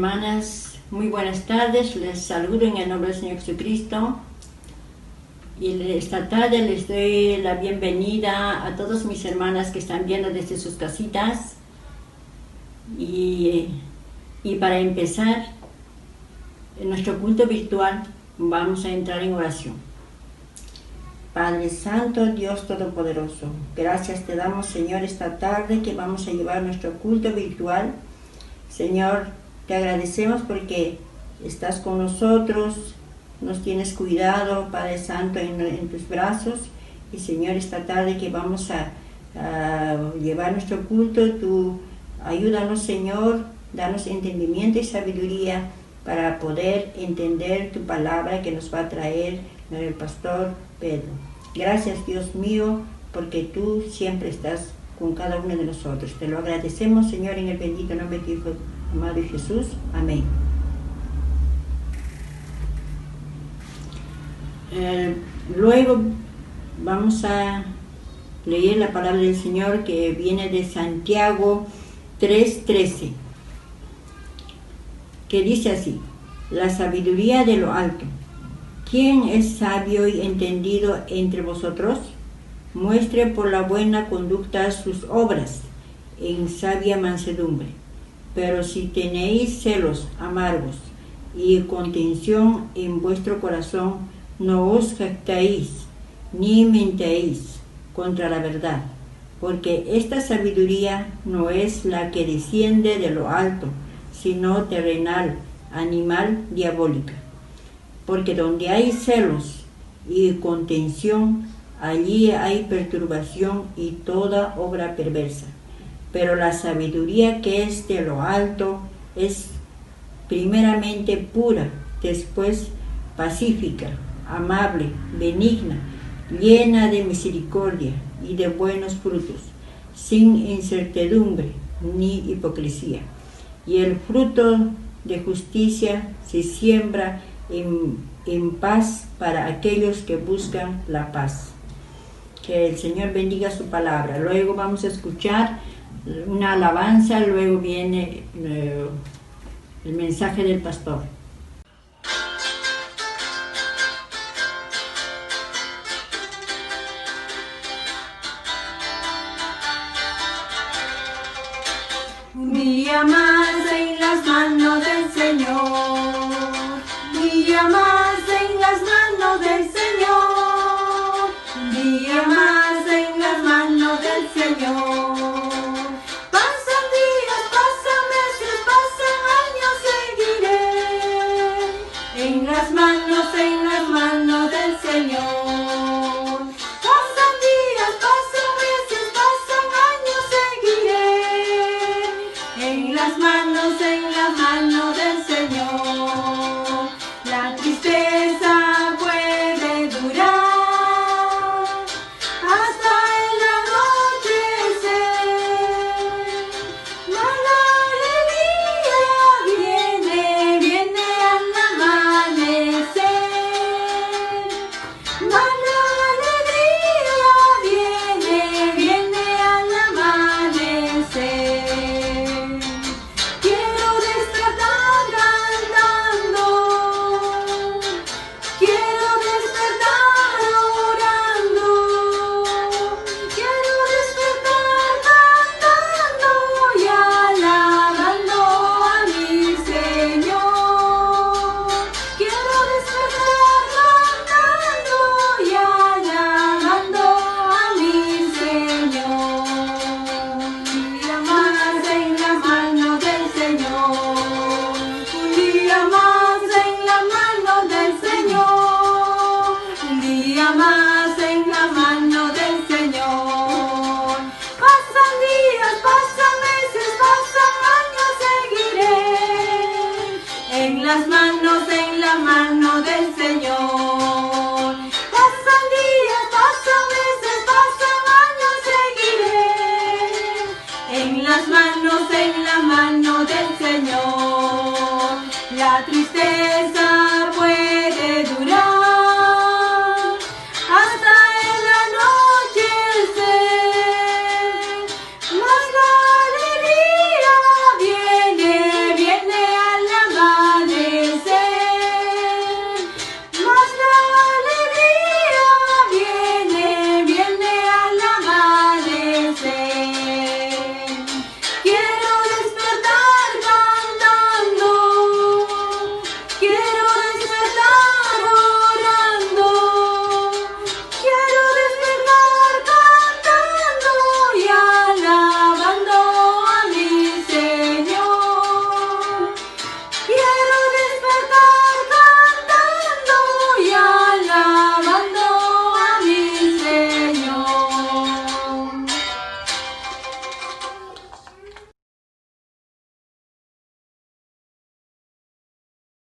hermanas, muy buenas tardes. Les saludo en el nombre del Señor Jesucristo. Y esta tarde les doy la bienvenida a todas mis hermanas que están viendo desde sus casitas. Y para empezar en nuestro culto virtual, vamos a entrar en oración. Padre Santo, Dios Todopoderoso, gracias te damos, Señor, esta tarde que vamos a llevar nuestro culto virtual. Señor, te agradecemos porque estás con nosotros, nos tienes cuidado, Padre Santo, en tus brazos. Y Señor, esta tarde que vamos a llevar nuestro culto, tú ayúdanos, Señor, danos entendimiento y sabiduría para poder entender tu palabra que nos va a traer el pastor Pedro. Gracias, Dios mío, porque tú siempre estás con cada uno de nosotros. Te lo agradecemos, Señor, en el bendito nombre de tu Hijo amado Jesús. Amén. Luego vamos a leer la palabra del Señor que viene de Santiago 3:13, que dice así: la sabiduría de lo alto. ¿Quién es sabio y entendido entre vosotros? Muestre por la buena conducta sus obras en sabia mansedumbre. Pero si tenéis celos amargos y contención en vuestro corazón, no os jactéis ni mentéis contra la verdad, porque esta sabiduría no es la que desciende de lo alto, sino terrenal, animal, diabólica. Porque donde hay celos y contención, allí hay perturbación y toda obra perversa. Pero la sabiduría que es de lo alto es primeramente pura, después pacífica, amable, benigna, llena de misericordia y de buenos frutos, sin incertidumbre ni hipocresía. Y el fruto de justicia se siembra en paz para aquellos que buscan la paz. Que el Señor bendiga su palabra. Luego vamos a escuchar una alabanza, luego viene el mensaje del pastor. Un día más en las manos del Señor. Un día más en las manos del Señor. Un día más en las manos del Señor. Pasan días, pasan meses, pasan años, seguiré en las manos del Señor. Pasan días, pasan meses, pasan años, seguiré en las manos del Señor. La tristeza puede durar hasta el anochecer,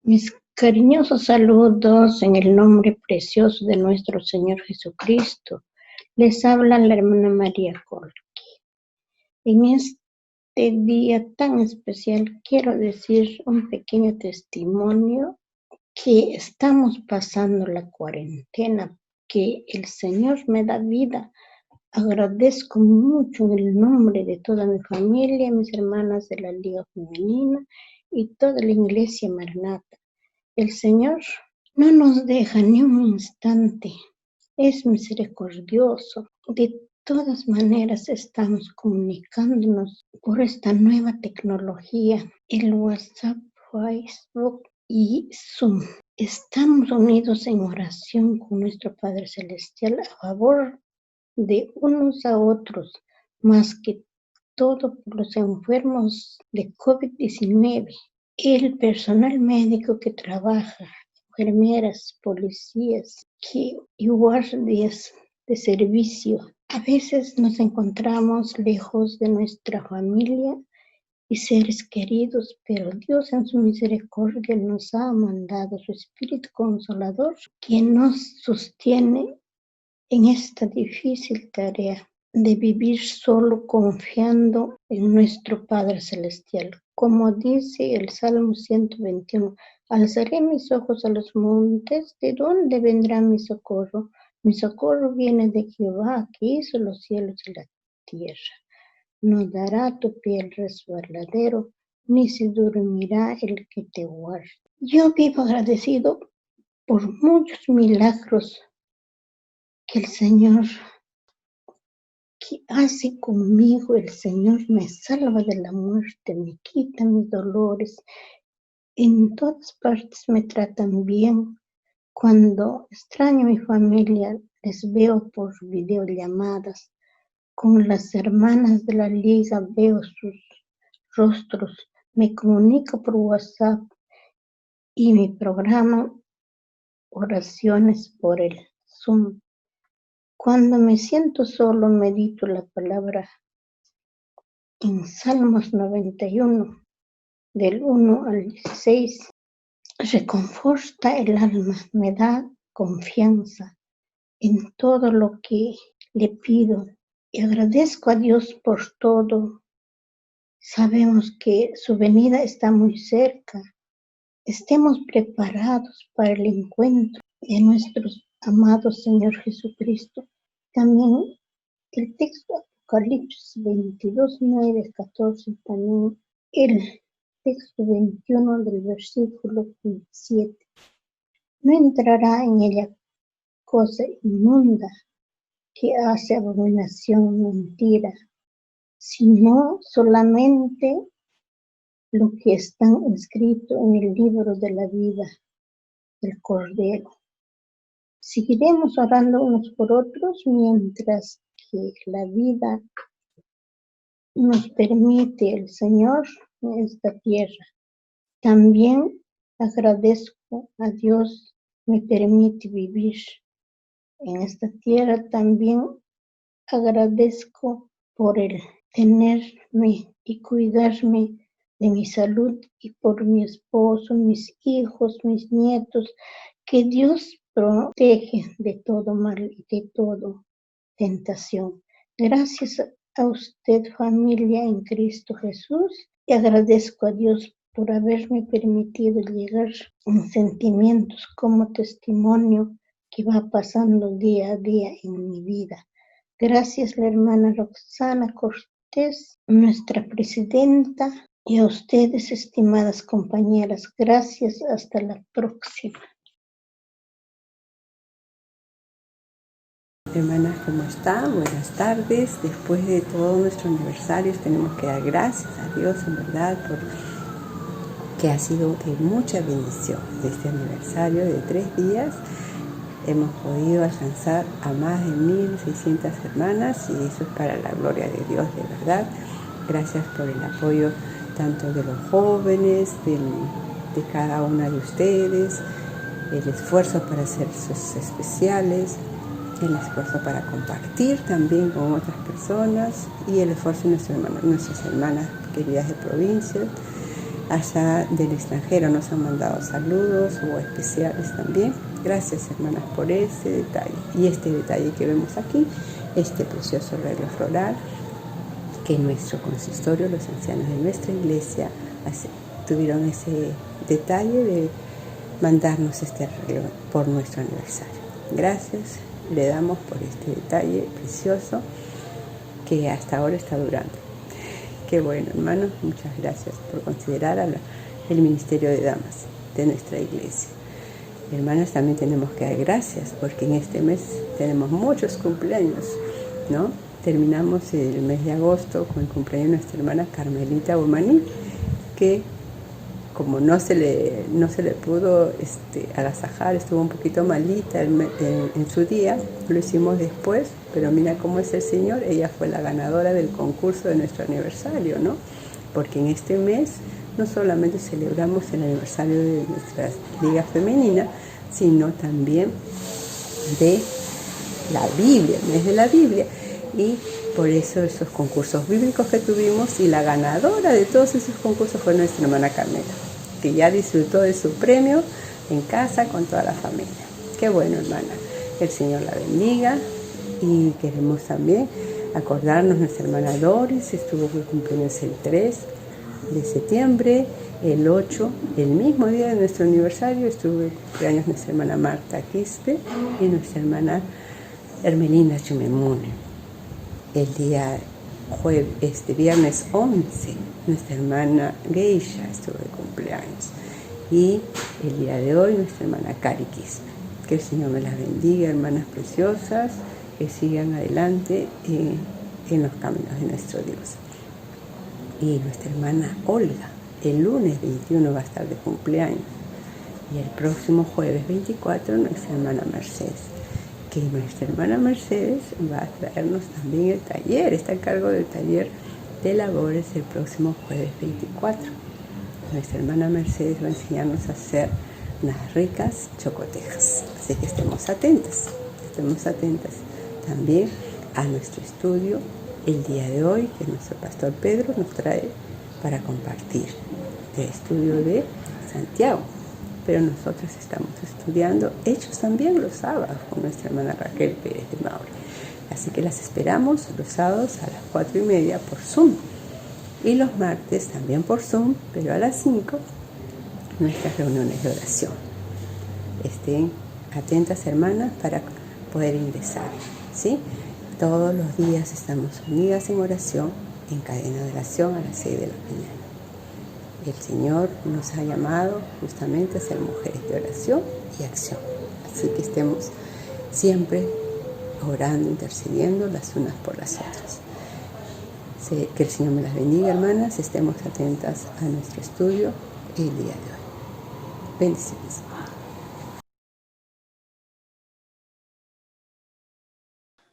Mis cariñosos saludos en el nombre precioso de nuestro Señor Jesucristo. Les habla la hermana María Colqui. En este día tan especial quiero decir un pequeño testimonio que estamos pasando la cuarentena, que el Señor me da vida. Agradezco mucho en el nombre de toda mi familia, mis hermanas de la Liga Femenina y toda la Iglesia Maranata. El Señor no nos deja ni un instante, es misericordioso. De todas maneras estamos comunicándonos por esta nueva tecnología, el WhatsApp, Facebook y Zoom. Estamos unidos en oración con nuestro Padre Celestial a favor de unos a otros, más que todo por los enfermos de COVID-19. El personal médico que trabaja, enfermeras, policías y guardias de servicio. A veces nos encontramos lejos de nuestra familia y seres queridos, pero Dios en su misericordia nos ha mandado su Espíritu Consolador, quien nos sostiene en esta difícil tarea de vivir solo confiando en nuestro Padre Celestial. Como dice el Salmo 121, alzaré mis ojos a los montes, ¿de dónde vendrá mi socorro? Mi socorro viene de Jehová, que hizo los cielos y la tierra. No dará tu pie el resbaladero, ni se dormirá el que te guarda. Yo vivo agradecido por muchos milagros que el Señor que hace conmigo. El Señor me salva de la muerte, me quita mis dolores. En todas partes me tratan bien. Cuando extraño a mi familia, les veo por videollamadas. Con las hermanas de la liga veo sus rostros. Me comunico por WhatsApp y mi programa oraciones por el Zoom. Cuando me siento solo, medito la palabra en Salmos 91, del 1 al 16. Reconforta el alma, me da confianza en todo lo que le pido. Y agradezco a Dios por todo. Sabemos que su venida está muy cerca. Estemos preparados para el encuentro de nuestro amado Señor Jesucristo. También el texto Apocalipsis 22, 9, 14, también el texto 21 del versículo 27. No entrará en ella cosa inmunda que hace abominación, mentira, sino solamente lo que está escrito en el libro de la vida del Cordero. Seguiremos orando unos por otros mientras que la vida nos permite el Señor en esta tierra. También agradezco a Dios, me permite vivir en esta tierra. También agradezco por el tenerme y cuidarme de mi salud y por mi esposo, mis hijos, mis nietos, que Dios protege de todo mal y de toda tentación. Gracias a usted, familia en Cristo Jesús, y agradezco a Dios por haberme permitido llegar en sentimientos como testimonio que va pasando día a día en mi vida. Gracias, la hermana Roxana Cortés, nuestra presidenta, y a ustedes, estimadas compañeras. Gracias, hasta la próxima. Hermanas, ¿cómo están? Buenas tardes. Después de todo nuestro aniversario tenemos que dar gracias a Dios, en verdad, por que ha sido de mucha bendición. De este aniversario de 3 días hemos podido alcanzar a más de 1,600 hermanas, y eso es para la gloria de Dios, de verdad. Gracias por el apoyo tanto de los jóvenes, de cada una de ustedes, el esfuerzo para hacer sus especiales, el esfuerzo para compartir también con otras personas, y el esfuerzo de nuestras hermanas queridas de provincia. allá del extranjero nos han mandado saludos o especiales también. Gracias, hermanas, por ese detalle. Y este detalle que vemos aquí, este precioso arreglo floral, que nuestro consistorio, los ancianos de nuestra iglesia, tuvieron ese detalle de mandarnos este arreglo por nuestro aniversario. Gracias le damos por este detalle precioso que hasta ahora está durando. Qué bueno, hermanos, muchas gracias por considerar el ministerio de damas de nuestra iglesia. Hermanas, también tenemos que dar gracias porque en este mes tenemos muchos cumpleaños, ¿no? Terminamos el mes de agosto con el cumpleaños de nuestra hermana Carmelita Bomaní, que como no se le pudo agasajar, estuvo un poquito malita en su día, lo hicimos después, pero mira cómo es el Señor, ella fue la ganadora del concurso de nuestro aniversario, ¿no? Porque en este mes no solamente celebramos el aniversario de nuestra liga femenina, sino también de la Biblia, el mes de la Biblia, y por eso esos concursos bíblicos que tuvimos, y la ganadora de todos esos concursos fue nuestra hermana Carmela, que ya disfrutó de su premio en casa con toda la familia. Qué bueno, hermana, el Señor la bendiga. Y queremos también acordarnos, nuestra hermana Doris estuvo de cumpleaños el 3 de septiembre, el 8, el mismo día de nuestro aniversario, estuvo de cumpleaños nuestra hermana Marta Quispe y nuestra hermana Hermelinda Chumemune. El día viernes 11, nuestra hermana Geisha estuvo de cumpleaños. Y el día de hoy, nuestra hermana Cari Quispe. Que el Señor me las bendiga, hermanas preciosas, que sigan adelante en los caminos de nuestro Dios. Y nuestra hermana Olga, el lunes 21 va a estar de cumpleaños. Y el próximo jueves 24, nuestra hermana Mercedes. Que nuestra hermana Mercedes va a traernos también el taller, está a cargo del taller de labores el próximo jueves 24. Nuestra hermana Mercedes va a enseñarnos a hacer unas ricas chocotejas, así que estemos atentas también a nuestro estudio el día de hoy, que nuestro pastor Pedro nos trae para compartir el estudio de Santiago. Pero nosotros estamos estudiando Hechos también los sábados con nuestra hermana Raquel Pérez de Mauri. Así que las esperamos los sábados a las 4:30 por Zoom. Y los martes también por Zoom, pero a las 5, nuestras reuniones de oración. Estén atentas, hermanas, para poder ingresar, ¿sí? Todos los días estamos unidas en oración, en cadena de oración a las 6 de la mañana. El Señor nos ha llamado justamente a ser mujeres de oración y acción. Así que estemos siempre orando, intercediendo las unas por las otras. Que el Señor me las bendiga, hermanas. Estemos atentas a nuestro estudio el día de hoy. Bendiciones.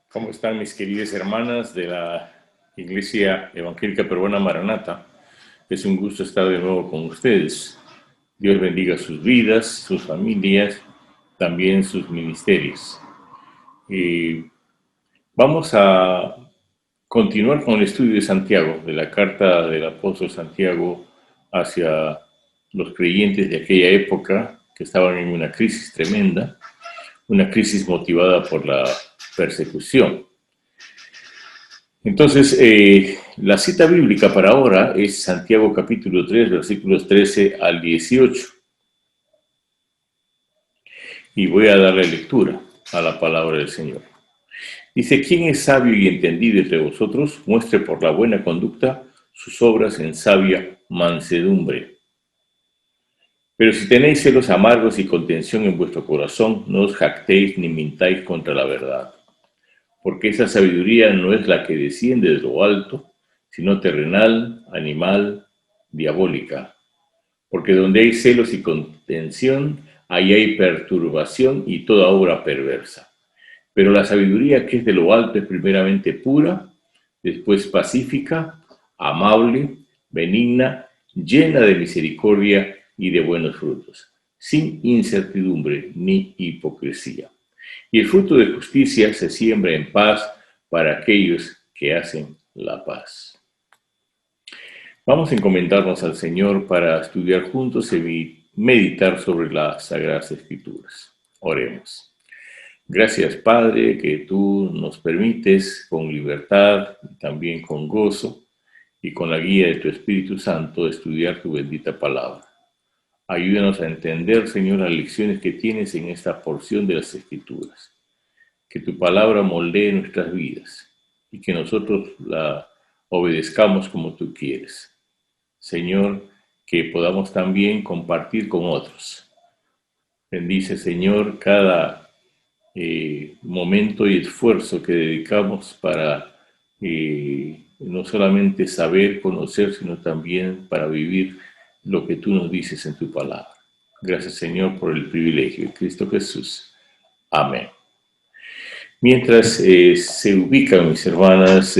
¿Cómo están mis queridas hermanas de la Iglesia Evangélica Peruana Maranata? Es un gusto estar de nuevo con ustedes. Dios bendiga sus vidas, sus familias, también sus ministerios. Vamos a continuar con el estudio de Santiago, de la carta del apóstol Santiago hacia los creyentes de aquella época que estaban en una crisis tremenda, una crisis motivada por la persecución. Entonces, la cita bíblica para ahora es Santiago capítulo 3, versículos 13 al 18. Y voy a darle lectura a la palabra del Señor. Dice: ¿Quién es sabio y entendido entre vosotros? Muestre por la buena conducta sus obras en sabia mansedumbre. Pero si tenéis celos amargos y contención en vuestro corazón, no os jactéis ni mintáis contra la verdad. Porque esa sabiduría no es la que desciende de lo alto, sino terrenal, animal, diabólica. Porque donde hay celos y contención, ahí hay perturbación y toda obra perversa. Pero la sabiduría que es de lo alto es primeramente pura, después pacífica, amable, benigna, llena de misericordia y de buenos frutos, sin incertidumbre ni hipocresía. Y el fruto de justicia se siembra en paz para aquellos que hacen la paz. Vamos a encomendarnos al Señor para estudiar juntos y meditar sobre las Sagradas Escrituras. Oremos. Gracias, Padre, que tú nos permites con libertad y también con gozo y con la guía de tu Espíritu Santo estudiar tu bendita palabra. Ayúdanos a entender, Señor, las lecciones que tienes en esta porción de las Escrituras. Que tu palabra moldee nuestras vidas y que nosotros la obedezcamos como tú quieres. Señor, que podamos también compartir con otros. Bendice, Señor, cada momento y esfuerzo que dedicamos para no solamente saber, conocer, sino también para vivir lo que tú nos dices en tu palabra. Gracias, Señor, por el privilegio. En Cristo Jesús. Amén. Mientras se ubican, mis hermanas,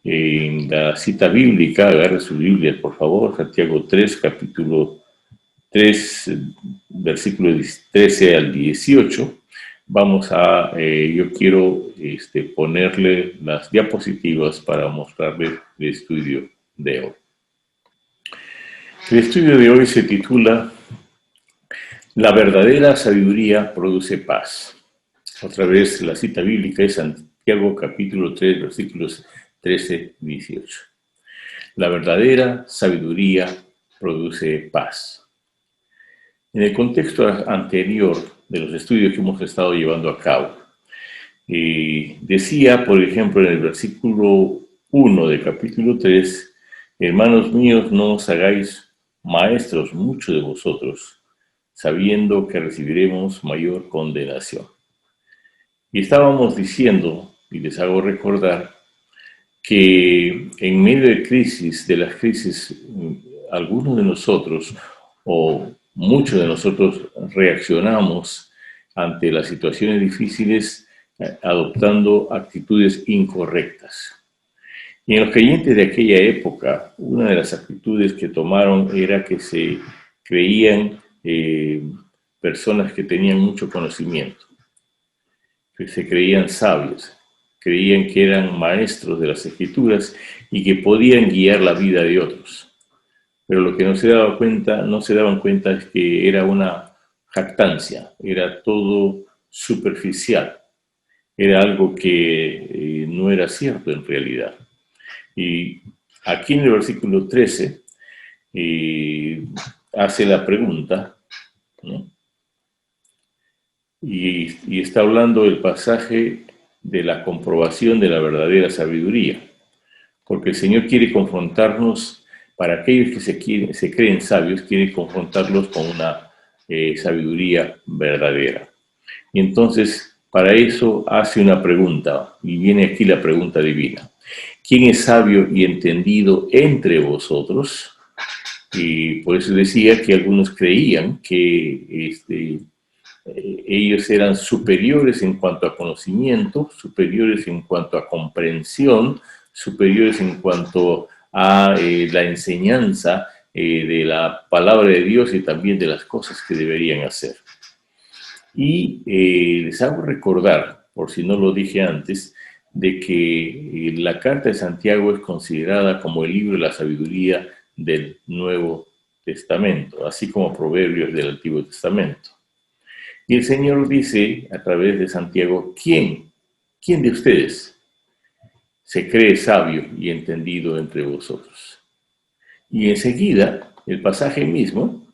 en la cita bíblica, agarre su Biblia, por favor, Santiago 3, capítulo 3, versículos 13 al 18. Vamos a, yo quiero ponerle las diapositivas para mostrarles el estudio de hoy. El estudio de hoy se titula La verdadera sabiduría produce paz. Otra vez la cita bíblica es Santiago capítulo 3, versículos 13-18. La verdadera sabiduría produce paz. En el contexto anterior de los estudios que hemos estado llevando a cabo, decía, por ejemplo, en el versículo 1 del capítulo 3, hermanos míos, no os hagáis maestros muchos de vosotros, sabiendo que recibiremos mayor condenación. Y estábamos diciendo, y les hago recordar, que en medio de las crisis, algunos de nosotros, o muchos de nosotros, reaccionamos ante las situaciones difíciles adoptando actitudes incorrectas. Y en los creyentes de aquella época, una de las actitudes que tomaron era que se creían personas que tenían mucho conocimiento, que se creían sabios, creían que eran maestros de las Escrituras y que podían guiar la vida de otros. Pero lo que no se daban cuenta es que era una jactancia, era todo superficial, era algo que no era cierto en realidad. Y aquí en el versículo 13 hace la pregunta, ¿no? Y está hablando el pasaje de la comprobación de la verdadera sabiduría, porque el Señor quiere confrontarnos, para aquellos que se creen sabios, quiere confrontarlos con una sabiduría verdadera. Y entonces, para eso hace una pregunta, y viene aquí la pregunta divina. ¿Quién es sabio y entendido entre vosotros? Y por eso decía que algunos creían que ellos eran superiores en cuanto a conocimiento, superiores en cuanto a comprensión, superiores en cuanto a la enseñanza de la palabra de Dios y también de las cosas que deberían hacer. Y les hago recordar, por si no lo dije antes, de que la carta de Santiago es considerada como el libro de la sabiduría del Nuevo Testamento, así como Proverbios del Antiguo Testamento. Y el Señor dice a través de Santiago, ¿quién de ustedes se cree sabio y entendido entre vosotros? Y enseguida, el pasaje mismo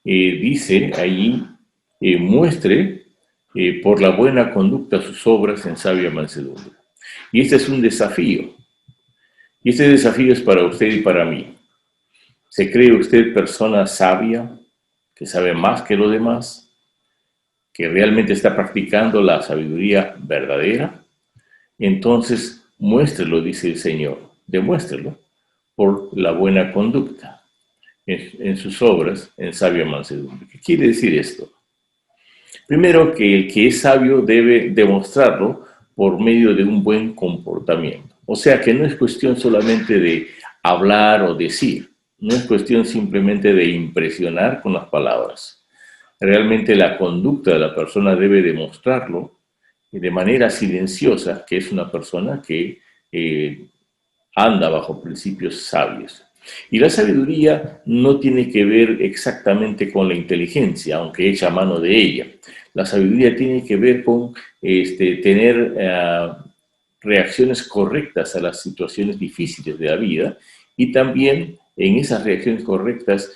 dice allí, muestre por la buena conducta sus obras en sabia mansedumbre. Y este es un desafío. Y este desafío es para usted y para mí. ¿Se cree usted persona sabia, que sabe más que los demás, que realmente está practicando la sabiduría verdadera? Entonces, muéstrelo, dice el Señor, demuéstrelo por la buena conducta en sus obras en sabia mansedumbre. ¿Qué quiere decir esto? Primero, que el que es sabio debe demostrarlo por medio de un buen comportamiento. O sea, que no es cuestión solamente de hablar o decir, no es cuestión simplemente de impresionar con las palabras. Realmente la conducta de la persona debe demostrarlo de manera silenciosa, que es una persona que anda bajo principios sabios. Y la sabiduría no tiene que ver exactamente con la inteligencia, aunque echa mano de ella. La sabiduría tiene que ver con tener reacciones correctas a las situaciones difíciles de la vida y también en esas reacciones correctas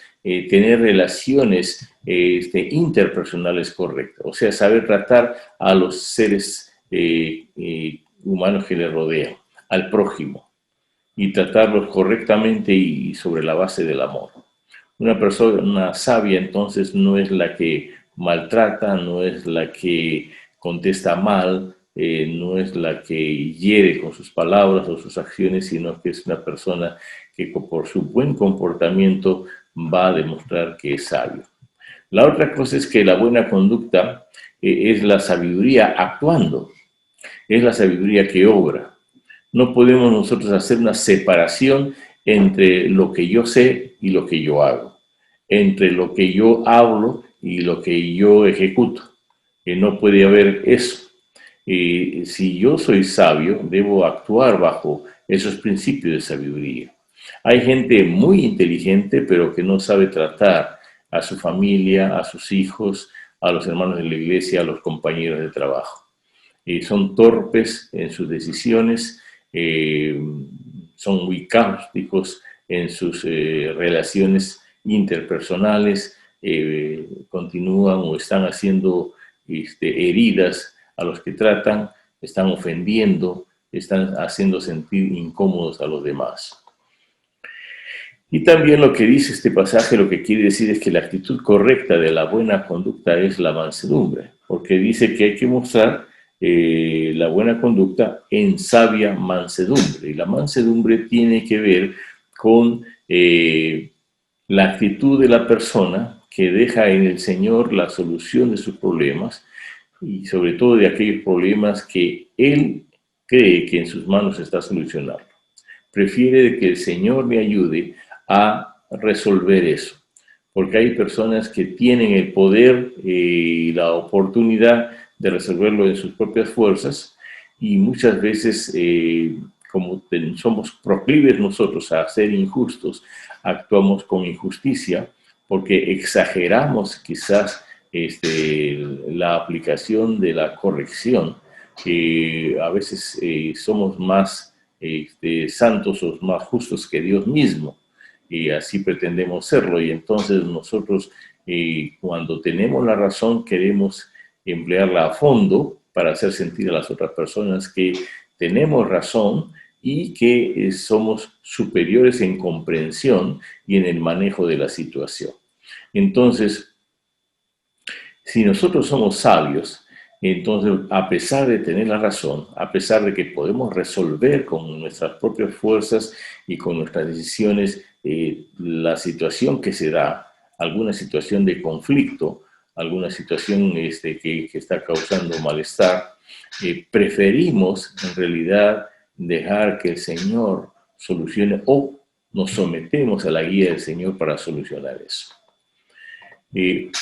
tener relaciones interpersonales correctas, o sea, saber tratar a los seres humanos que le rodean, al prójimo, y tratarlos correctamente y sobre la base del amor. Una persona sabia entonces no es la que maltrata, no es la que contesta mal, no es la que hiere con sus palabras o sus acciones, sino que es una persona que por su buen comportamiento va a demostrar que es sabio. La otra cosa es que la buena conducta es la sabiduría actuando, es la sabiduría que obra. No podemos nosotros hacer una separación entre lo que yo sé y lo que yo hago, entre lo que yo hablo y lo que yo ejecuto. No puede haber eso. Si yo soy sabio, debo actuar bajo esos principios de sabiduría. Hay gente muy inteligente, pero que no sabe tratar a su familia, a sus hijos, a los hermanos de la iglesia, a los compañeros de trabajo. Son torpes en sus decisiones, son muy cáusticos en sus relaciones interpersonales, continúan o están haciendo heridas a los que tratan, están ofendiendo, están haciendo sentir incómodos a los demás. Y también lo que dice este pasaje, lo que quiere decir es que la actitud correcta de la buena conducta es la mansedumbre, porque dice que hay que mostrar la buena conducta en sabia mansedumbre. Y la mansedumbre tiene que ver con la actitud de la persona que deja en el Señor la solución de sus problemas y sobre todo de aquellos problemas que él cree que en sus manos está solucionando. Prefiere que el Señor le ayude a resolver eso, porque hay personas que tienen el poder y la oportunidad de resolverlo en sus propias fuerzas y muchas veces, como somos proclives nosotros a ser injustos, actuamos con injusticia porque exageramos quizás la aplicación de la corrección. A veces somos más santos o más justos que Dios mismo y así pretendemos serlo, y entonces nosotros cuando tenemos la razón queremos emplearla a fondo para hacer sentir a las otras personas que tenemos razón y que somos superiores en comprensión y en el manejo de la situación. Entonces, si nosotros somos sabios, entonces, a pesar de tener la razón, a pesar de que podemos resolver con nuestras propias fuerzas y con nuestras decisiones la situación que se da, alguna situación de conflicto, alguna situación que está causando malestar, preferimos en realidad dejar que el Señor solucione o nos sometemos a la guía del Señor para solucionar eso.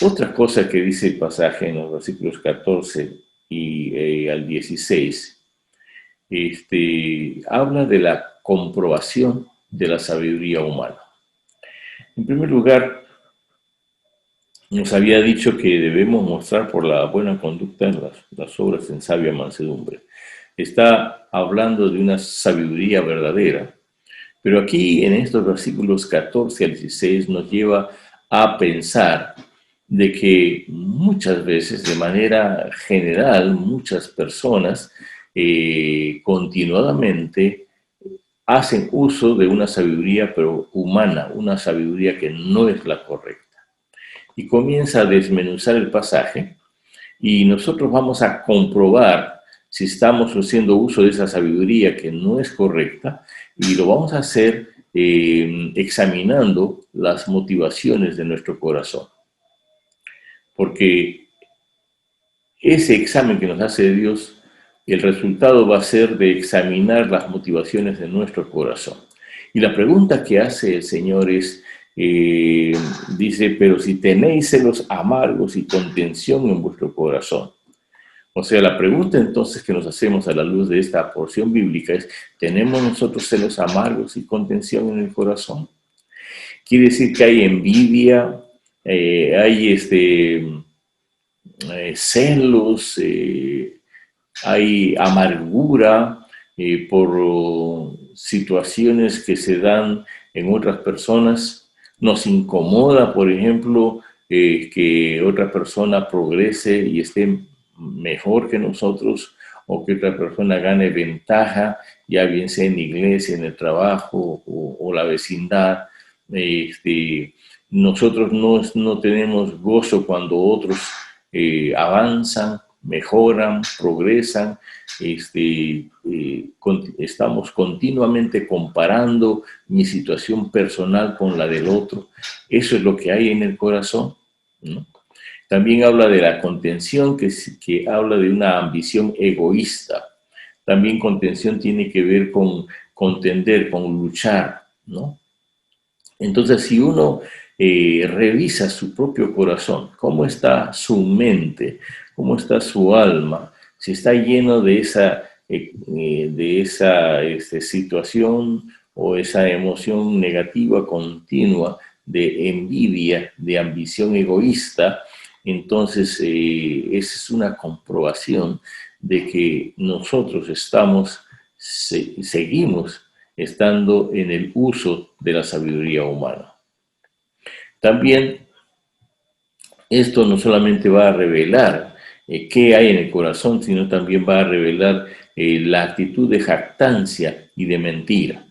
Otra cosa que dice el pasaje en los versículos 14 y al 16, habla de la comprobación de la sabiduría humana. En primer lugar, nos había dicho que debemos mostrar por la buena conducta las obras en sabia mansedumbre. Está hablando de una sabiduría verdadera, pero aquí en estos versículos 14 al 16 nos lleva a pensar de que muchas veces, de manera general, muchas personas continuadamente hacen uso de una sabiduría pero humana, una sabiduría que no es la correcta. Y comienza a desmenuzar el pasaje y nosotros vamos a comprobar si estamos haciendo uso de esa sabiduría que no es correcta, y lo vamos a hacer examinando las motivaciones de nuestro corazón. Porque ese examen que nos hace Dios, el resultado va a ser de examinar las motivaciones de nuestro corazón. Y la pregunta que hace el Señor es, dice, pero si tenéis celos amargos y contención en vuestro corazón. O sea, la pregunta entonces que nos hacemos a la luz de esta porción bíblica es, ¿tenemos nosotros celos amargos y contención en el corazón? Quiere decir que hay envidia, hay celos, hay amargura por situaciones que se dan en otras personas. Nos incomoda, por ejemplo, que otra persona progrese y esté mejor que nosotros, o que otra persona gane ventaja, ya bien sea en la iglesia, en el trabajo o la vecindad. Nosotros no tenemos gozo cuando otros avanzan, mejoran, progresan. Estamos continuamente comparando mi situación personal con la del otro. Eso es lo que hay en el corazón, ¿no? También habla de la contención, que habla de una ambición egoísta. También contención tiene que ver con contender, con luchar, ¿no? Entonces, si uno revisa su propio corazón, cómo está su mente, cómo está su alma, si está lleno de esa situación o esa emoción negativa continua de envidia, de ambición egoísta, entonces esa es una comprobación de que nosotros seguimos estando en el uso de la sabiduría humana. También esto no solamente va a revelar qué hay en el corazón, sino también va a revelar la actitud de jactancia y de mentira.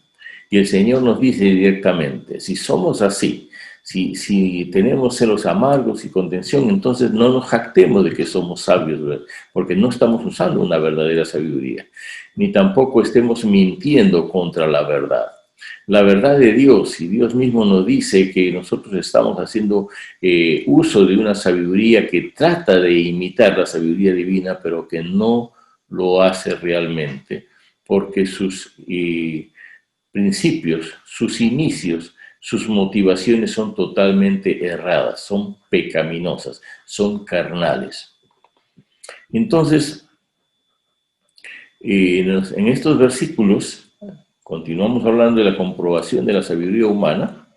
Y el Señor nos dice directamente, si somos así, si tenemos celos amargos y contención, entonces no nos jactemos de que somos sabios, ¿verdad? Porque no estamos usando una verdadera sabiduría, ni tampoco estemos mintiendo contra la verdad. La verdad de Dios, y Dios mismo nos dice que nosotros estamos haciendo uso de una sabiduría que trata de imitar la sabiduría divina, pero que no lo hace realmente, porque sus principios, sus inicios, sus motivaciones son totalmente erradas, son pecaminosas, son carnales. Entonces, en estos versículos, continuamos hablando de la comprobación de la sabiduría humana,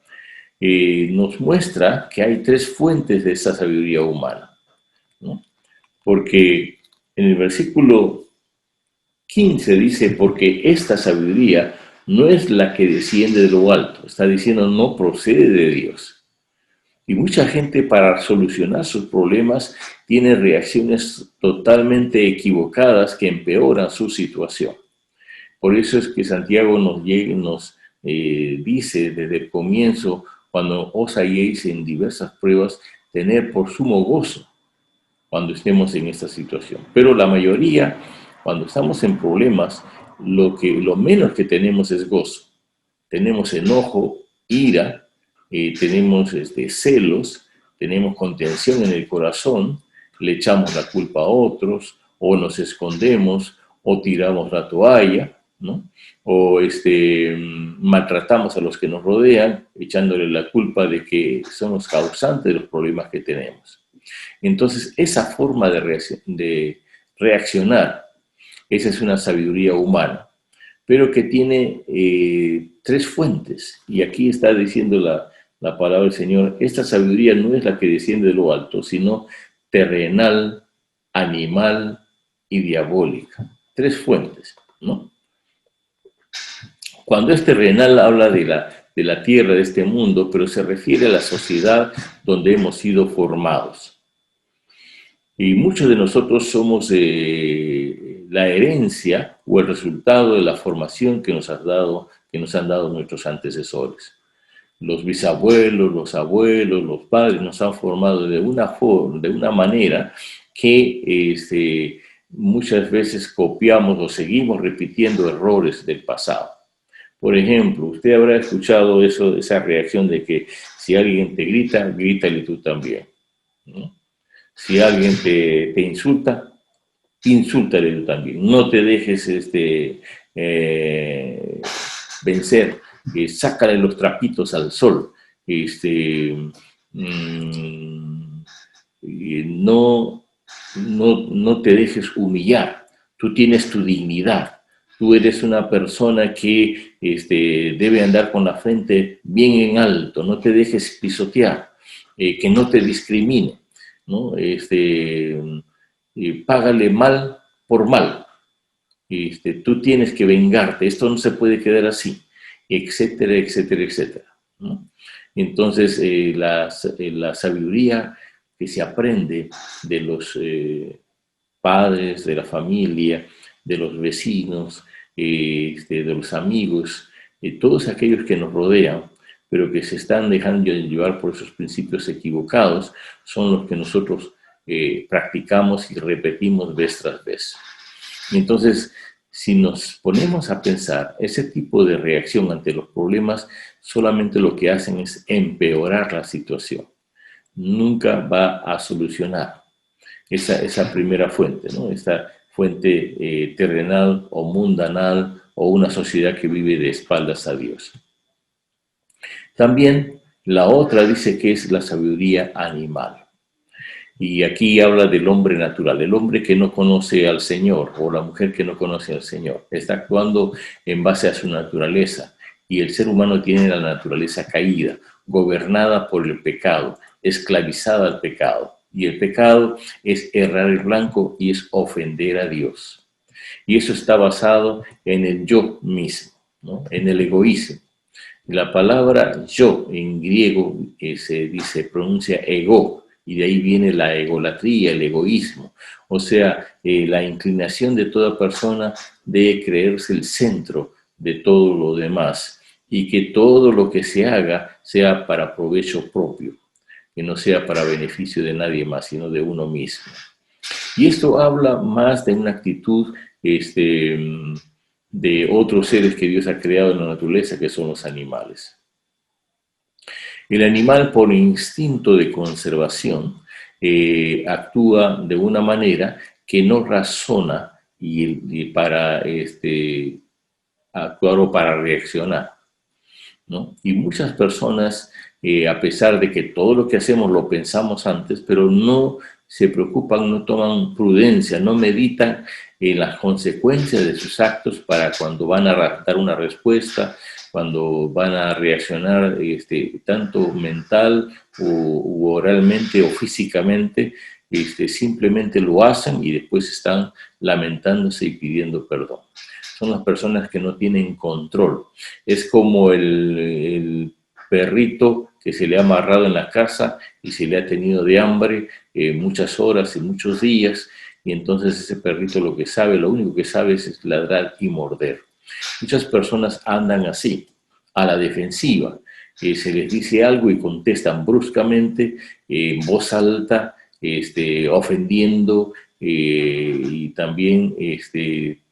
nos muestra que hay tres fuentes de esa sabiduría humana, ¿no? Porque en el versículo 15 dice, porque esta sabiduría no es la que desciende de lo alto, está diciendo no procede de Dios. Y mucha gente para solucionar sus problemas tiene reacciones totalmente equivocadas que empeoran su situación. Por eso es que Santiago nos dice desde el comienzo, cuando os halléis en diversas pruebas, tener por sumo gozo cuando estemos en esta situación. Pero la mayoría, cuando estamos en problemas, lo menos que tenemos es gozo. Tenemos enojo, ira, tenemos celos, tenemos contención en el corazón, le echamos la culpa a otros, o nos escondemos, o tiramos la toalla, ¿no? O maltratamos a los que nos rodean, echándole la culpa de que somos causantes de los problemas que tenemos. Entonces, esa forma de reaccionar, esa es una sabiduría humana, pero que tiene tres fuentes. Y aquí está diciendo la palabra del Señor, esta sabiduría no es la que desciende de lo alto, sino terrenal, animal y diabólica. Tres fuentes, ¿no? Cuando es terrenal habla de la tierra, de este mundo, pero se refiere a la sociedad donde hemos sido formados. Y muchos de nosotros somos la herencia o el resultado de la formación que nos han dado nuestros antecesores. Los bisabuelos, los abuelos, los padres nos han formado de una manera que muchas veces copiamos o seguimos repitiendo errores del pasado. Por ejemplo, usted habrá escuchado esa reacción de que si alguien te grita, grítale tú también, ¿no? Si alguien te insulta, insúltale tú también. No te dejes vencer, sácale los trapitos al sol. No no te dejes humillar. Tú tienes tu dignidad. Tú eres una persona que debe andar con la frente bien en alto. No te dejes pisotear, que no te discrimine, ¿no? Págale mal por mal. Tú tienes que vengarte. Esto no se puede quedar así, etcétera, etcétera, etcétera, ¿no? Entonces, la sabiduría que se aprende de los padres, de la familia, de los vecinos, de los amigos, todos aquellos que nos rodean, pero que se están dejando llevar por esos principios equivocados, son los que nosotros practicamos y repetimos vez tras vez. Entonces, si nos ponemos a pensar, ese tipo de reacción ante los problemas solamente lo que hacen es empeorar la situación. Nunca va a solucionar esa primera fuente, ¿no? Esta fuente terrenal o mundanal o una sociedad que vive de espaldas a Dios. También la otra dice que es la sabiduría animal. Y aquí habla del hombre natural, el hombre que no conoce al Señor o la mujer que no conoce al Señor. Está actuando en base a su naturaleza. Y el ser humano tiene la naturaleza caída, gobernada por el pecado, esclavizada al pecado. Y el pecado es errar el blanco y es ofender a Dios. Y eso está basado en el yo mismo, ¿no? En el egoísmo. La palabra yo en griego se pronuncia ego, y de ahí viene la egolatría, el egoísmo. O sea, la inclinación de toda persona de creerse el centro de todo lo demás y que todo lo que se haga sea para provecho propio, que no sea para beneficio de nadie más, sino de uno mismo. Y esto habla más de una actitud de otros seres que Dios ha creado en la naturaleza, que son los animales. El animal, por instinto de conservación, actúa de una manera que no razona y para actuar o para reaccionar, ¿no? Y muchas personas, a pesar de que todo lo que hacemos lo pensamos antes, pero no se preocupan, no toman prudencia, no meditan en las consecuencias de sus actos para cuando van a dar una respuesta, cuando van a reaccionar tanto mental o oralmente o físicamente, simplemente lo hacen y después están lamentándose y pidiendo perdón. Son las personas que no tienen control. Es como el perrito que se le ha amarrado en la casa y se le ha tenido de hambre muchas horas y muchos días, y entonces ese perrito lo único que sabe es ladrar y morder. Muchas personas andan así, a la defensiva. Se les dice algo y contestan bruscamente, en voz alta, ofendiendo y también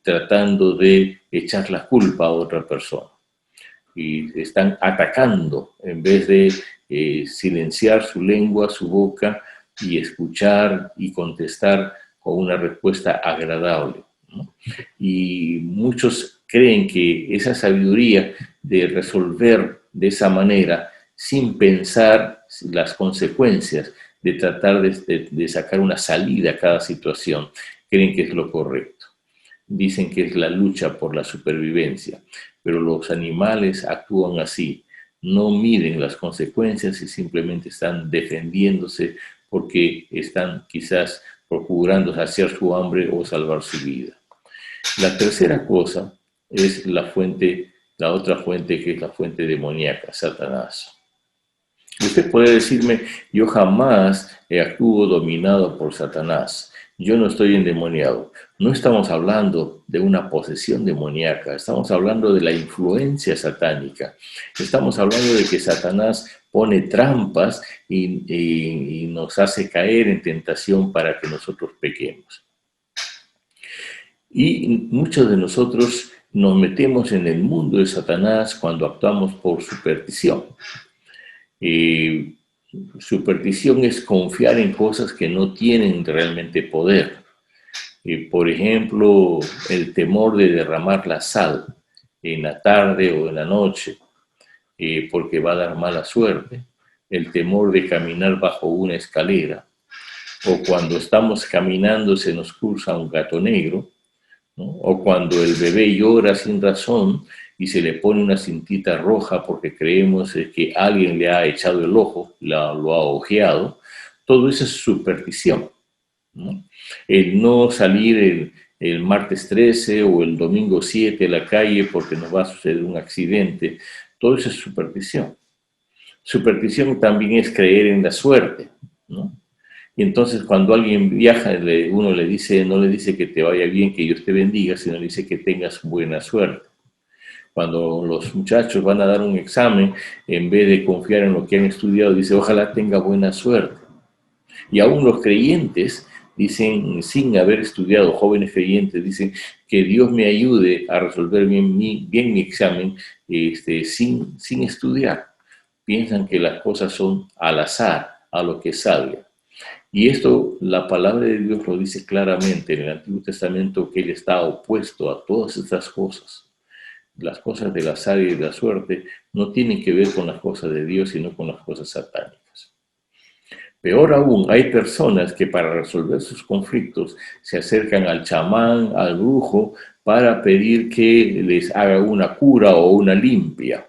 tratando de echar la culpa a otra persona. Y están atacando en vez de silenciar su lengua, su boca y escuchar y contestar con una respuesta agradable, ¿no? Y muchos creen que esa sabiduría de resolver de esa manera, sin pensar las consecuencias, de tratar de sacar una salida a cada situación, creen que es lo correcto. Dicen que es la lucha por la supervivencia, pero los animales actúan así, no miden las consecuencias y simplemente están defendiéndose porque están quizás procurando saciar su hambre o salvar su vida. La tercera cosa es la otra fuente, que es la fuente demoníaca, Satanás. Usted puede decirme, yo jamás actúo dominado por Satanás. Yo no estoy endemoniado. No estamos hablando de una posesión demoníaca, estamos hablando de la influencia satánica. Estamos hablando de que Satanás pone trampas y nos hace caer en tentación para que nosotros pequemos. Y muchos de nosotros nos metemos en el mundo de Satanás cuando actuamos por superstición. Superstición es confiar en cosas que no tienen realmente poder. Por ejemplo, el temor de derramar la sal en la tarde o en la noche, porque va a dar mala suerte. El temor de caminar bajo una escalera, o cuando estamos caminando se nos cruza un gato negro, ¿no? O cuando el bebé llora sin razón y se le pone una cintita roja porque creemos que alguien le ha echado el ojo, lo ha ojeado. Todo eso es superstición, ¿no? El no salir el martes 13 o el domingo 7 a la calle porque nos va a suceder un accidente, todo eso es superstición. Superstición también es creer en la suerte, ¿no? Y entonces cuando alguien viaja, uno le dice, no le dice que te vaya bien, que Dios te bendiga, sino le dice que tengas buena suerte. Cuando los muchachos van a dar un examen, en vez de confiar en lo que han estudiado, dice, ojalá tenga buena suerte. Y aún los creyentes dicen, sin haber estudiado, jóvenes creyentes, dicen que Dios me ayude a resolver bien mi examen sin estudiar. Piensan que las cosas son al azar, a lo que salga. Y esto, la palabra de Dios lo dice claramente en el Antiguo Testamento, que Él está opuesto a todas estas cosas. Las cosas del azar y de la suerte no tienen que ver con las cosas de Dios, sino con las cosas satánicas. Peor aún, hay personas que para resolver sus conflictos se acercan al chamán, al brujo, para pedir que les haga una cura o una limpia,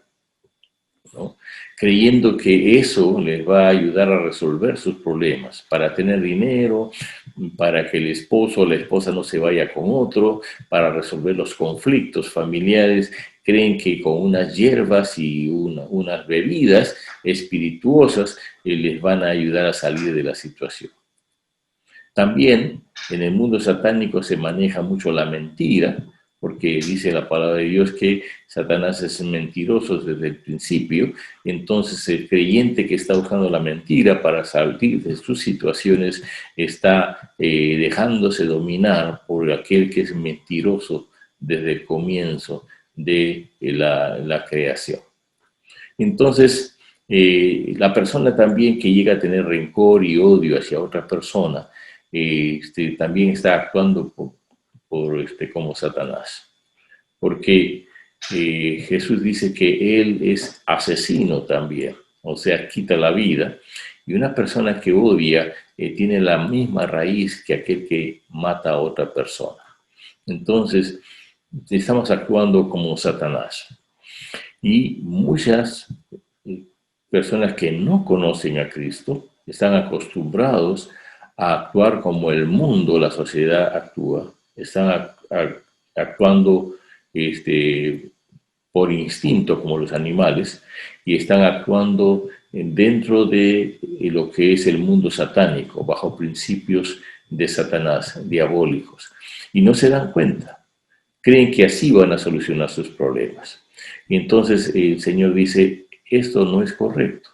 ¿no? Creyendo que eso les va a ayudar a resolver sus problemas, para tener dinero, para que el esposo o la esposa no se vaya con otro, para resolver los conflictos familiares. Creen que con unas hierbas y unas bebidas espirituosas les van a ayudar a salir de la situación. También en el mundo satánico se maneja mucho la mentira, porque dice la palabra de Dios que Satanás es mentiroso desde el principio. Entonces el creyente que está usando la mentira para salir de sus situaciones está dejándose dominar por aquel que es mentiroso desde el comienzo de la creación. Entonces la persona también que llega a tener rencor y odio hacia otra persona también está actuando como Satanás, porque Jesús dice que Él es asesino también, o sea, quita la vida, y una persona que odia tiene la misma raíz que aquel que mata a otra persona. Entonces, estamos actuando como Satanás. Y muchas personas que no conocen a Cristo están acostumbrados a actuar como el mundo, la sociedad actúa. Están actuando por instinto como los animales y están actuando dentro de lo que es el mundo satánico, bajo principios de Satanás, diabólicos. Y no se dan cuenta. Creen que así van a solucionar sus problemas. Y entonces el Señor dice, esto no es correcto.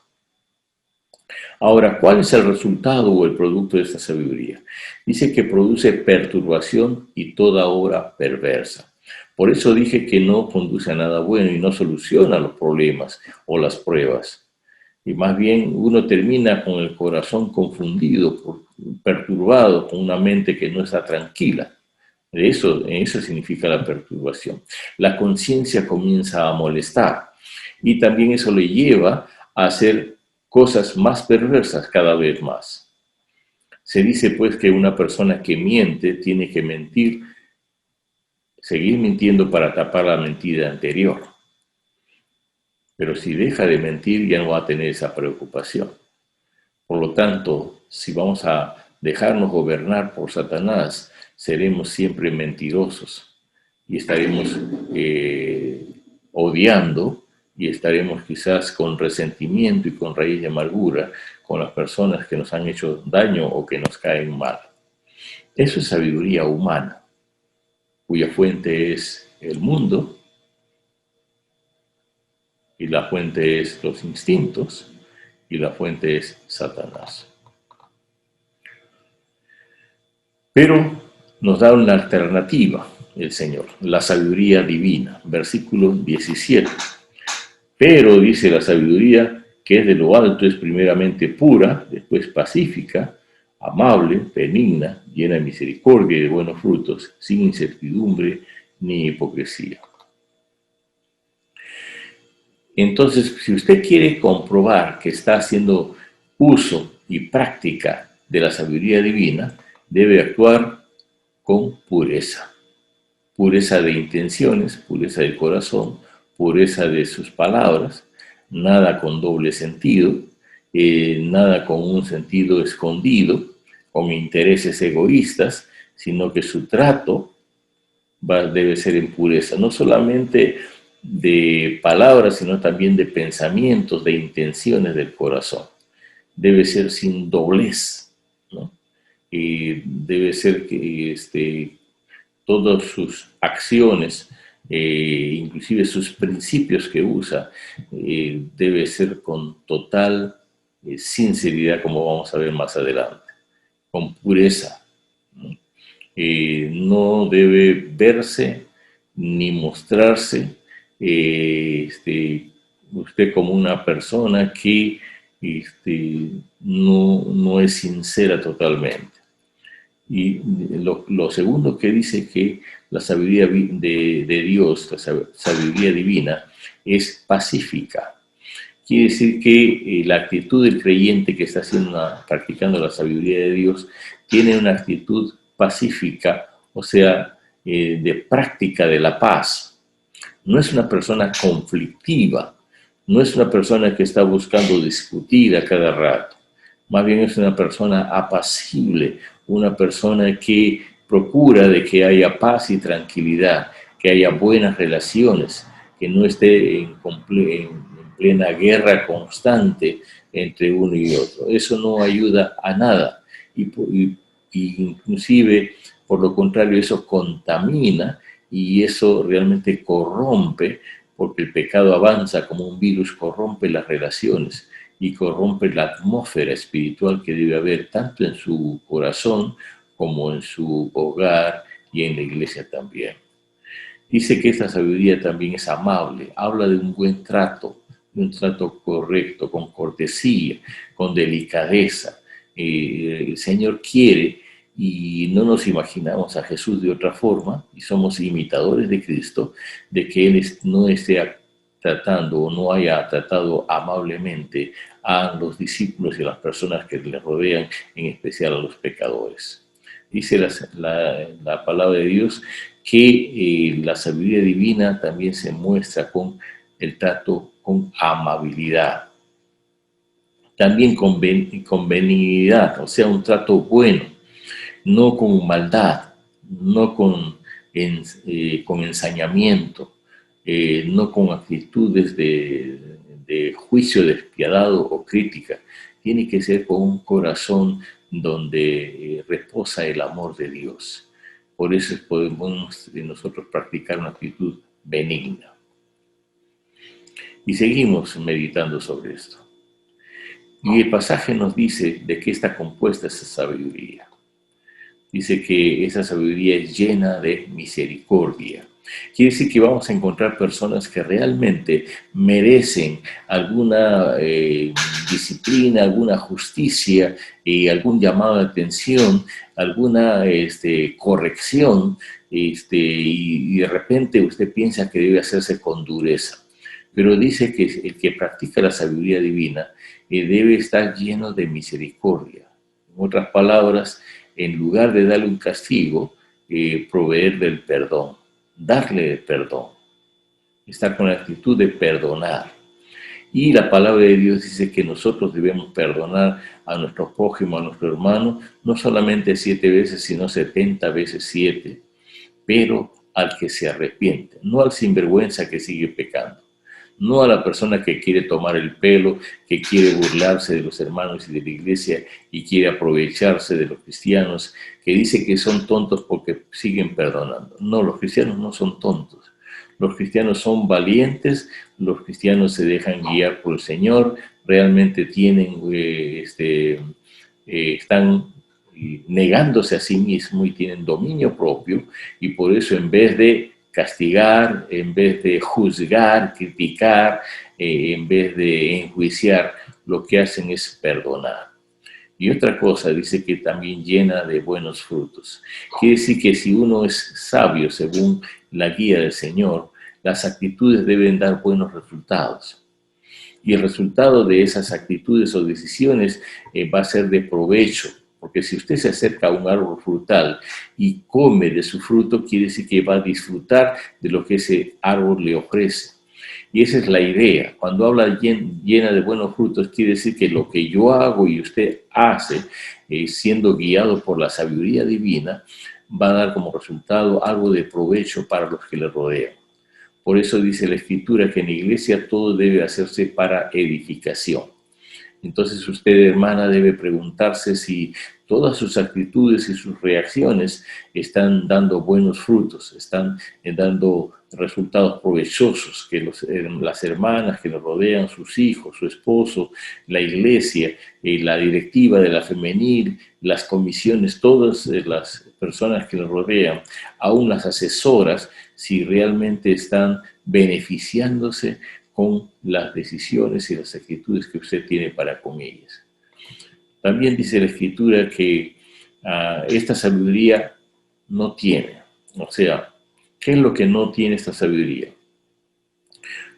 Ahora, ¿cuál es el resultado o el producto de esta sabiduría? Dice que produce perturbación y toda obra perversa. Por eso dije que no conduce a nada bueno y no soluciona los problemas o las pruebas. Y más bien uno termina con el corazón confundido, perturbado, con una mente que no está tranquila. Eso significa la perturbación. La conciencia comienza a molestar y también eso le lleva a hacer cosas más perversas cada vez más. Se dice pues que una persona que miente tiene que mentir, seguir mintiendo para tapar la mentira anterior. Pero si deja de mentir ya no va a tener esa preocupación. Por lo tanto, si vamos a dejarnos gobernar por Satanás, seremos siempre mentirosos y estaremos odiando y estaremos quizás con resentimiento y con raíz de amargura con las personas que nos han hecho daño o que nos caen mal. Eso es sabiduría humana, cuya fuente es el mundo y la fuente es los instintos y la fuente es Satanás. Pero nos da una alternativa el Señor, la sabiduría divina, versículo 17. Pero, dice, la sabiduría que es de lo alto es primeramente pura, después pacífica, amable, benigna, llena de misericordia y de buenos frutos, sin incertidumbre ni hipocresía. Entonces, si usted quiere comprobar que está haciendo uso y práctica de la sabiduría divina debe actuar con pureza. Pureza de intenciones, pureza de corazón, pureza de sus palabras, nada con doble sentido, nada con un sentido escondido, con intereses egoístas, sino que su trato debe ser en pureza, no solamente de palabras, sino también de pensamientos, de intenciones del corazón. Debe ser sin doblez, ¿no? Debe ser que todas sus acciones, inclusive sus principios que usa, debe ser con total sinceridad, como vamos a ver más adelante, con pureza, ¿no? No debe verse ni mostrarse usted como una persona que no es sincera totalmente. Y lo segundo que dice que la sabiduría de Dios, la sabiduría divina, es pacífica. Quiere decir que la actitud del creyente que está practicando la sabiduría de Dios tiene una actitud pacífica, o sea, de práctica de la paz. No es una persona conflictiva, no es una persona que está buscando discutir a cada rato. Más bien es una persona apacible, una persona que procura de que haya paz y tranquilidad, que haya buenas relaciones, que no esté en plena guerra constante entre uno y otro. Eso no ayuda a nada y inclusive, por lo contrario, eso contamina y eso realmente corrompe, porque el pecado avanza como un virus, corrompe las relaciones y corrompe la atmósfera espiritual que debe haber tanto en su corazón como en su hogar y en la iglesia también. Dice que esta sabiduría también es amable, habla de un buen trato, de un trato correcto, con cortesía, con delicadeza. El Señor quiere, y no nos imaginamos a Jesús de otra forma, y somos imitadores de Cristo, de que Él no esté tratando o no haya tratado amablemente a los discípulos y a las personas que le rodean, en especial a los pecadores. Dice la palabra de Dios que la sabiduría divina también se muestra con el trato con amabilidad, también con benignidad, o sea, un trato bueno, no con maldad, no con ensañamiento, no con actitudes de juicio despiadado o crítica. Tiene que ser con un corazón donde reposa el amor de Dios. Por eso podemos nosotros practicar una actitud benigna. Y seguimos meditando sobre esto. Y el pasaje nos dice de qué está compuesta esa sabiduría. Dice que esa sabiduría es llena de misericordia. Quiere decir que vamos a encontrar personas que realmente merecen alguna disciplina, alguna justicia y algún llamado de atención, alguna corrección, y de repente usted piensa que debe hacerse con dureza. Pero dice que el que practica la sabiduría divina debe estar lleno de misericordia. En otras palabras, en lugar de darle un castigo, proveerle el perdón, darle el perdón, estar con la actitud de perdonar. Y la palabra de Dios dice que nosotros debemos perdonar a nuestro prójimo, a nuestro hermano, no solamente 7 veces, sino 70 veces 7, pero al que se arrepiente, no al sinvergüenza que sigue pecando, no a la persona que quiere tomar el pelo, que quiere burlarse de los hermanos y de la iglesia y quiere aprovecharse de los cristianos, que dice que son tontos porque siguen perdonando. No, los cristianos no son tontos. Los cristianos son valientes, los cristianos se dejan guiar por el Señor, realmente están negándose a sí mismos y tienen dominio propio, y por eso en vez de castigar, en vez de juzgar, criticar, en vez de enjuiciar, lo que hacen es perdonar. Y otra cosa, dice que también llena de buenos frutos. Quiere decir que si uno es sabio según la guía del Señor, las actitudes deben dar buenos resultados. Y el resultado de esas actitudes o decisiones va a ser de provecho porque si usted se acerca a un árbol frutal y come de su fruto, quiere decir que va a disfrutar de lo que ese árbol le ofrece. Y esa es la idea. Cuando habla llena de buenos frutos, quiere decir que lo que yo hago y usted hace, siendo guiado por la sabiduría divina, va a dar como resultado algo de provecho para los que le rodean. Por eso dice la Escritura que en la iglesia todo debe hacerse para edificación. Entonces usted, hermana, debe preguntarse si todas sus actitudes y sus reacciones están dando buenos frutos, están dando resultados provechosos, que las hermanas que nos rodean, sus hijos, su esposo, la iglesia, la directiva de la femenil, las comisiones, todas las personas que nos rodean, aún las asesoras, si realmente están beneficiándose con las decisiones y las actitudes que usted tiene para con ellas. También dice la Escritura que esta sabiduría no tiene. O sea, ¿qué es lo que no tiene esta sabiduría?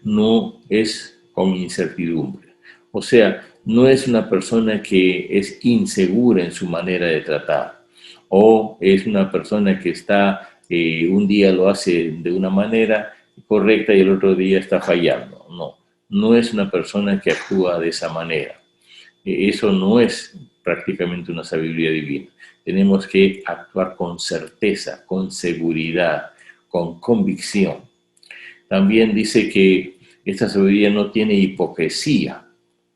No es con incertidumbre. O sea, no es una persona que es insegura en su manera de tratar. O es una persona que está, un día lo hace de una manera correcta y el otro día está fallando. No es una persona que actúa de esa manera. Eso no es prácticamente una sabiduría divina. Tenemos que actuar con certeza, con seguridad, con convicción. También dice que esta sabiduría no tiene hipocresía,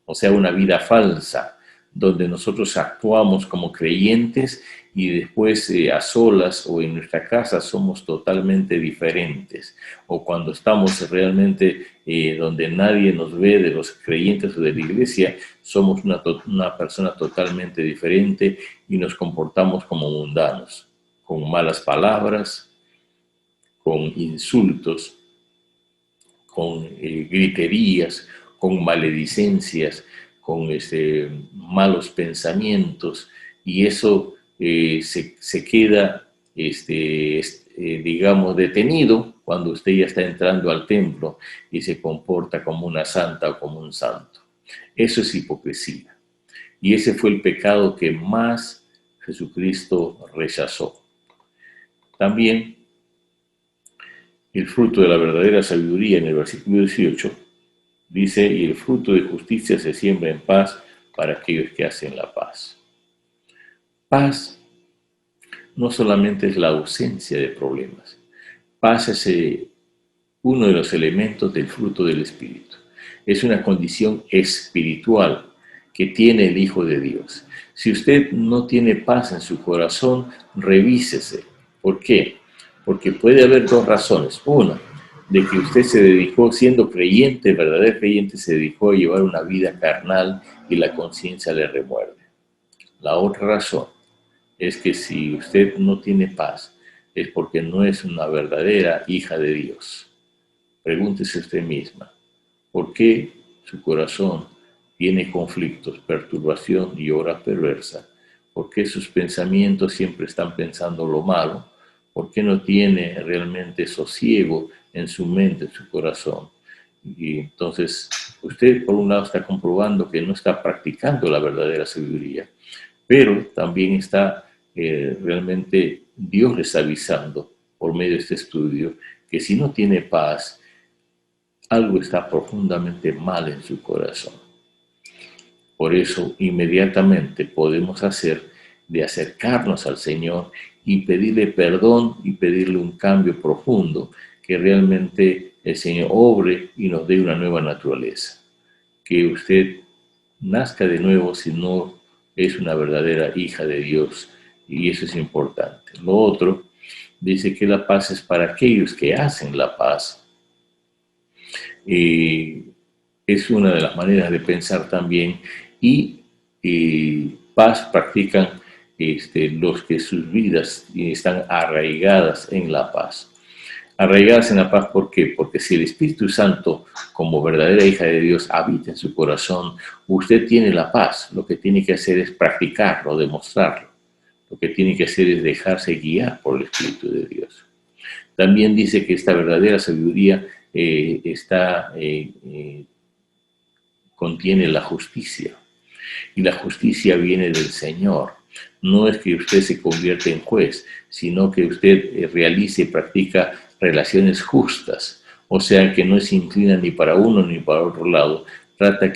o sea, una vida falsa, donde nosotros actuamos como creyentes y después a solas o en nuestra casa somos totalmente diferentes. O cuando estamos realmente donde nadie nos ve de los creyentes o de la iglesia, somos una persona totalmente diferente y nos comportamos como mundanos, con malas palabras, con insultos, con griterías, con maledicencias, con malos pensamientos, y eso se queda, digamos, detenido cuando usted ya está entrando al templo y se comporta como una santa o como un santo. Eso es hipocresía. Y ese fue el pecado que más Jesucristo rechazó. También el fruto de la verdadera sabiduría en el versículo 18 dice, y el fruto de justicia se siembra en paz para aquellos que hacen la paz. Paz no solamente es la ausencia de problemas. Paz es uno de los elementos del fruto del Espíritu. Es una condición espiritual que tiene el Hijo de Dios. Si usted no tiene paz en su corazón, revísese. ¿Por qué? Porque puede haber dos razones. Una, de que usted se dedicó, siendo creyente, verdadero creyente, se dedicó a llevar una vida carnal y la conciencia le remuerde. La otra razón es que si usted no tiene paz, es porque no es una verdadera hija de Dios. Pregúntese usted misma, ¿por qué su corazón tiene conflictos, perturbación y obra perversa? ¿Por qué sus pensamientos siempre están pensando lo malo? ¿Por qué no tiene realmente sosiego en su mente, en su corazón? Y entonces usted por un lado está comprobando que no está practicando la verdadera sabiduría, pero también está realmente Dios le está avisando por medio de este estudio que si no tiene paz, algo está profundamente mal en su corazón. Por eso inmediatamente podemos hacer de acercarnos al Señor y pedirle perdón y pedirle un cambio profundo, que realmente el Señor obre y nos dé una nueva naturaleza. Que usted nazca de nuevo si no es una verdadera hija de Dios, y eso es importante. Lo otro, dice que la paz es para aquellos que hacen la paz. Es una de las maneras de pensar también, y paz practican los que sus vidas están arraigadas en la paz. Arraigadas en la paz, ¿por qué? Porque si el Espíritu Santo, como verdadera hija de Dios, habita en su corazón, usted tiene la paz. Lo que tiene que hacer es practicarlo, demostrarlo. Lo que tiene que hacer es dejarse guiar por el Espíritu de Dios. También dice que esta verdadera sabiduría contiene la justicia. Y la justicia viene del Señor. no es que usted se convierta en juez, sino que usted realice y practica relaciones justas, o sea que no se inclina ni para uno ni para otro lado, trata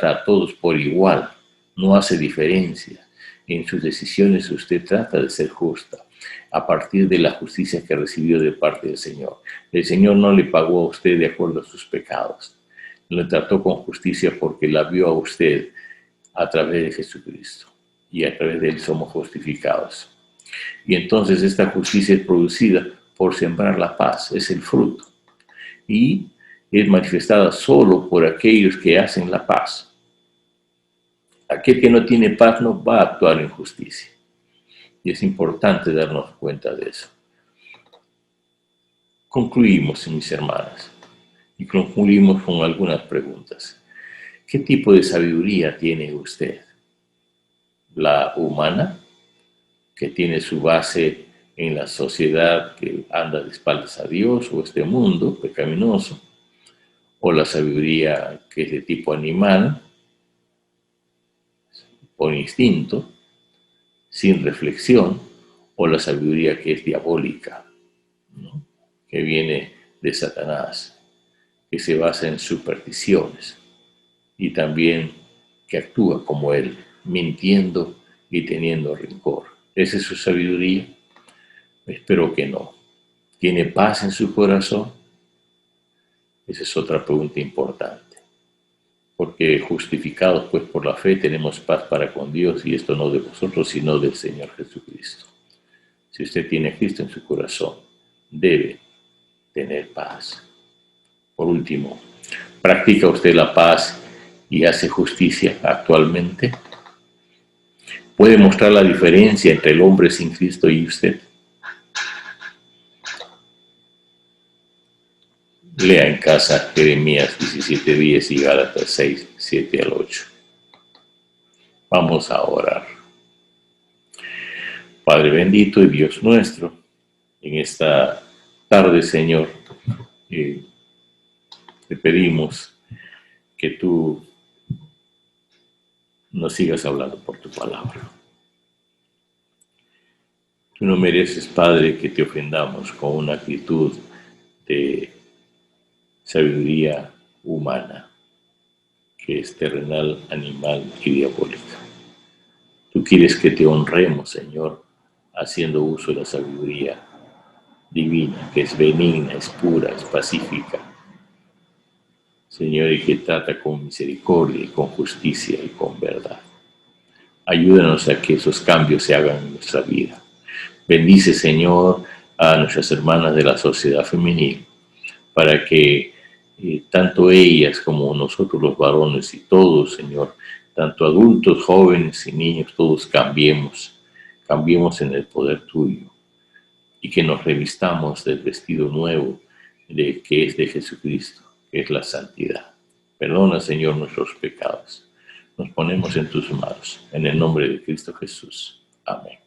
a todos por igual, no hace diferencia. En sus decisiones usted trata de ser justa a partir de la justicia que recibió de parte del Señor. El Señor no le pagó a usted de acuerdo a sus pecados, lo trató con justicia porque la vio a usted a través de Jesucristo y a través de él somos justificados. Y entonces esta justicia es producida por sembrar la paz, es el fruto. Y es manifestada solo por aquellos que hacen la paz. Aquel que no tiene paz no va a actuar en justicia. Y es importante darnos cuenta de eso. Concluimos, mis hermanas, y concluimos con algunas preguntas. ¿Qué tipo de sabiduría tiene usted? ¿La humana, que tiene su base en la sociedad que anda de espaldas a Dios o este mundo pecaminoso? ¿O la sabiduría que es de tipo animal, por instinto, sin reflexión? ¿O la sabiduría que es diabólica, ¿no? Que viene de Satanás, que se basa en supersticiones y también que actúa como él, mintiendo y teniendo rencor? ¿Esa es su sabiduría? Espero que no. ¿Tiene paz en su corazón? Esa es otra pregunta importante. Porque justificados pues por la fe tenemos paz para con Dios, y esto no de vosotros sino del Señor Jesucristo. Si usted tiene a Cristo en su corazón, debe tener paz. Por último, ¿practica usted la paz y hace justicia actualmente? ¿Puede mostrar la diferencia entre el hombre sin Cristo y usted? Lea en casa Jeremías 17:10 y Gálatas 6, 7 al 8. Vamos a orar. Padre bendito y Dios nuestro, en esta tarde, Señor, te pedimos que tú nos sigas hablando por tu palabra. Tú no mereces, Padre, que te ofendamos con una actitud de sabiduría humana, que es terrenal, animal y diabólica. Tú quieres que te honremos, Señor, haciendo uso de la sabiduría divina, que es benigna, es pura, es pacífica, Señor, y que trata con misericordia y con justicia y con verdad. Ayúdanos a que esos cambios se hagan en nuestra vida. Bendice, Señor, a nuestras hermanas de la sociedad femenil, para que tanto ellas como nosotros los varones y todos, Señor, tanto adultos, jóvenes y niños, todos cambiemos en el poder tuyo, y que nos revistamos del vestido nuevo que es de Jesucristo, que es la santidad. Perdona, Señor, nuestros pecados. Nos ponemos en tus manos, en el nombre de Cristo Jesús. Amén.